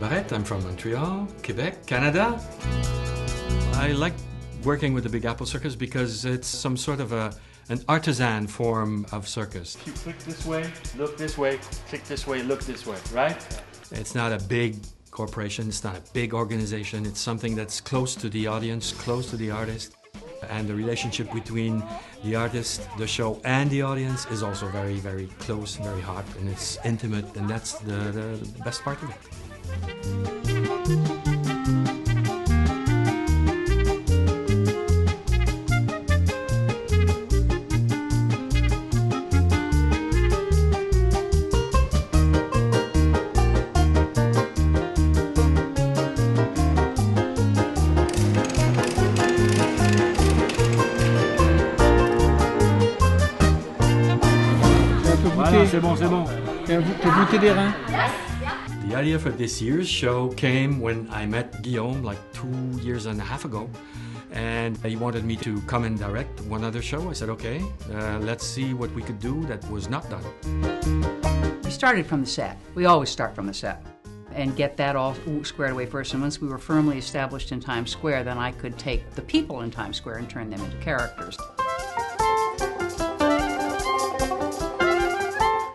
Barrette. I'm from Montreal, Quebec, Canada. I like working with the Big Apple Circus because it's some sort of an artisan form of circus. You click this way, look this way, click this way, look this way, right? It's not a big corporation, it's not a big organization, it's something that's close to the audience, close to the artist. And the relationship between the artist, the show, and the audience is also very, very close, very hot, and it's intimate, and that's the best part of it. Voilà, c'est bon, c'est bon. T'as goûté des reins? The idea for this year's show came when I met Guillaume like 2.5 years ago, and he wanted me to come and direct one other show. I said, okay, let's see what we could do that was not done. We started from the set. We always start from the set and get that all squared away first. And once we were firmly established in Times Square, then I could take the people in Times Square and turn them into characters.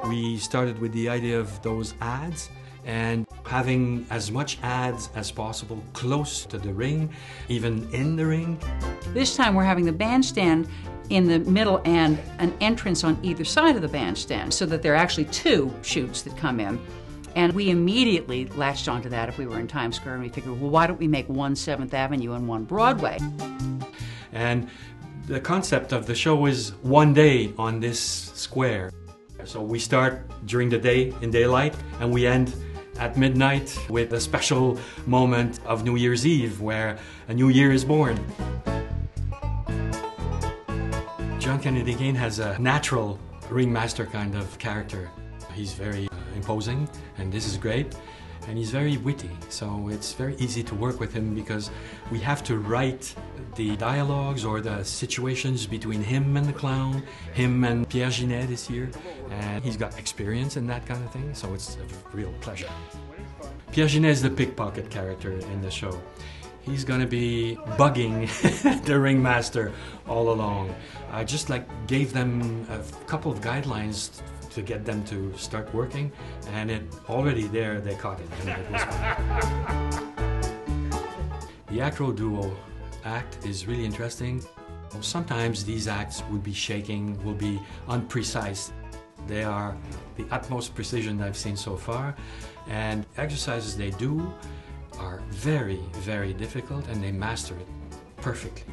We started with the idea of those ads and having as much ads as possible close to the ring, even in the ring. This time we're having the bandstand in the middle and an entrance on either side of the bandstand so that there are actually two chutes that come in. And we immediately latched onto that if we were in Times Square, and we figured, well, why don't we make one 7th Avenue and one Broadway? And the concept of the show is one day on this square. So we start during the day in daylight and we end at midnight with a special moment of New Year's Eve where a new year is born. John Kennedy Kane has a natural ringmaster kind of character. He's very imposing, and this is great. And he's very witty, so it's very easy to work with him because we have to write the dialogues or the situations between him and the clown, him and Pierre Ginet this year, and he's got experience in that kind of thing, so it's a real pleasure. Pierre Ginet is the pickpocket character in the show. He's gonna be bugging the ringmaster all along. I just gave them a couple of guidelines to get them to start working, and already there they caught it, and it was fun. The acro duo act is really interesting. Sometimes these acts will be shaking, will be unprecise. They are the utmost precision I've seen so far, and exercises they do are very, very difficult, and they master it perfectly.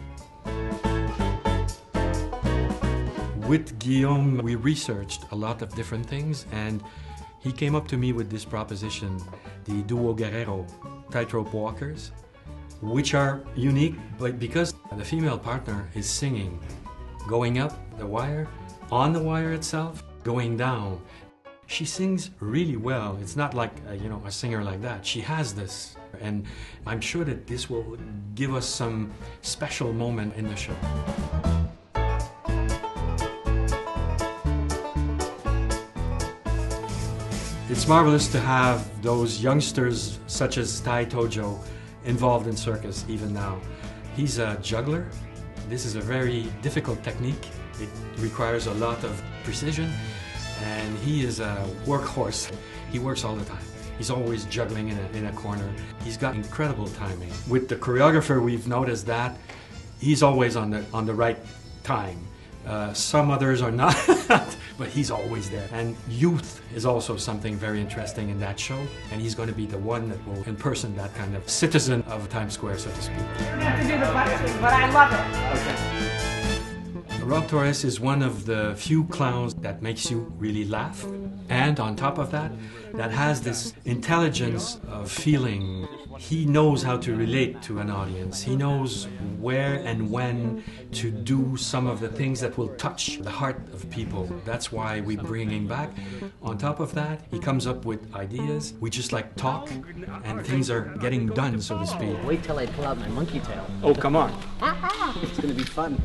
With Guillaume, we researched a lot of different things, and he came up to me with this proposition, the Duo Guerrero tightrope walkers, which are unique but because the female partner is singing, going up the wire, on the wire itself, going down. She sings really well. It's not like a singer like that. She has this, and I'm sure that this will give us some special moment in the show. It's marvelous to have those youngsters such as Tai Tojo involved in circus even now. He's a juggler. This is a very difficult technique. It requires a lot of precision, and he is a workhorse. He works all the time. He's always juggling in a corner. He's got incredible timing. With the choreographer, we've noticed that he's always on the right time. Some others are not, but he's always there. And youth is also something very interesting in that show, and he's going to be the one that will impersonate that kind of citizen of Times Square, so to speak. You have to do the butt swing, but I love it. Okay. Rob Torres is one of the few clowns that makes you really laugh, and on top of that, that has this intelligence of feeling. He knows how to relate to an audience. He knows where and when to do some of the things that will touch the heart of people. That's why we bring him back. On top of that, he comes up with ideas. We just talk, and things are getting done, so to speak. Wait till I pull out my monkey tail. Oh, come on. It's gonna be fun.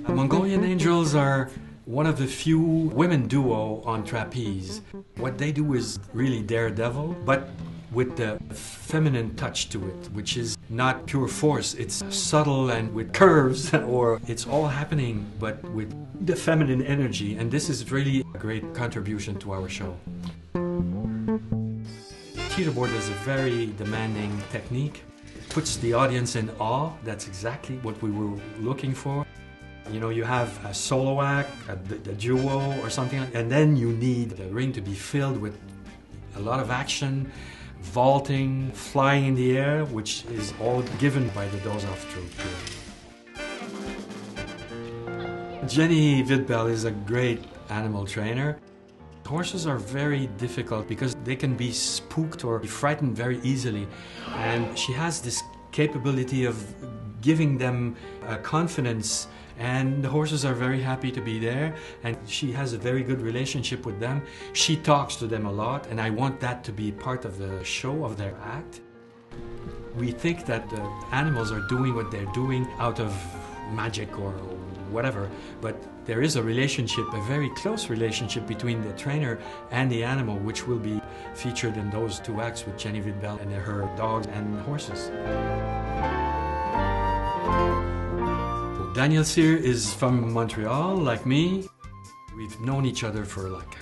Mongolian Angels are one of the few women duo on trapeze. What they do is really daredevil, but with the feminine touch to it, which is not pure force. It's subtle and with curves, or it's all happening, but with the feminine energy. And this is really a great contribution to our show. Teeterboard is a very demanding technique. It puts the audience in awe. That's exactly what we were looking for. You know, you have a solo act, a duo or something, and then you need the ring to be filled with a lot of action, vaulting, flying in the air, which is all given by the Dozhoff troupe. Jenny Vidbel is a great animal trainer. Horses are very difficult because they can be spooked or frightened very easily, and she has this capability of giving them confidence, and the horses are very happy to be there, and she has a very good relationship with them. She talks to them a lot, and I want that to be part of the show, of their act. We think that the animals are doing what they're doing out of magic or whatever, but there is a relationship, a very close relationship between the trainer and the animal, which will be featured in those two acts with Jenny Vidbel and her dogs and horses. Daniel Cyr is from Montreal, like me. We've known each other for like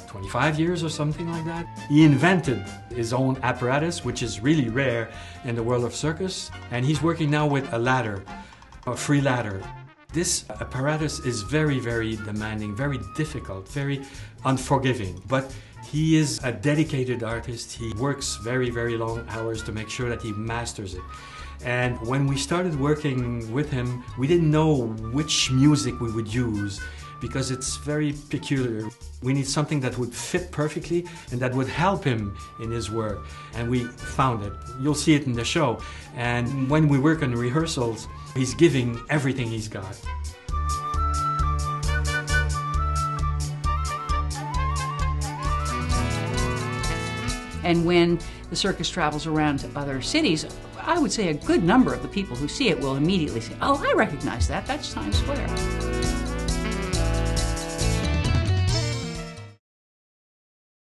25 years or something like that. He invented his own apparatus, which is really rare in the world of circus, and he's working now with a ladder, a free ladder. This apparatus is very, very demanding, very difficult, very unforgiving, but he is a dedicated artist. He works very, very long hours to make sure that he masters it. And when we started working with him, we didn't know which music we would use because it's very peculiar. We need something that would fit perfectly and that would help him in his work. And we found it. You'll see it in the show. And when we work on rehearsals, he's giving everything he's got. And when the circus travels around to other cities, I would say a good number of the people who see it will immediately say, "Oh, I recognize that. That's Times Square."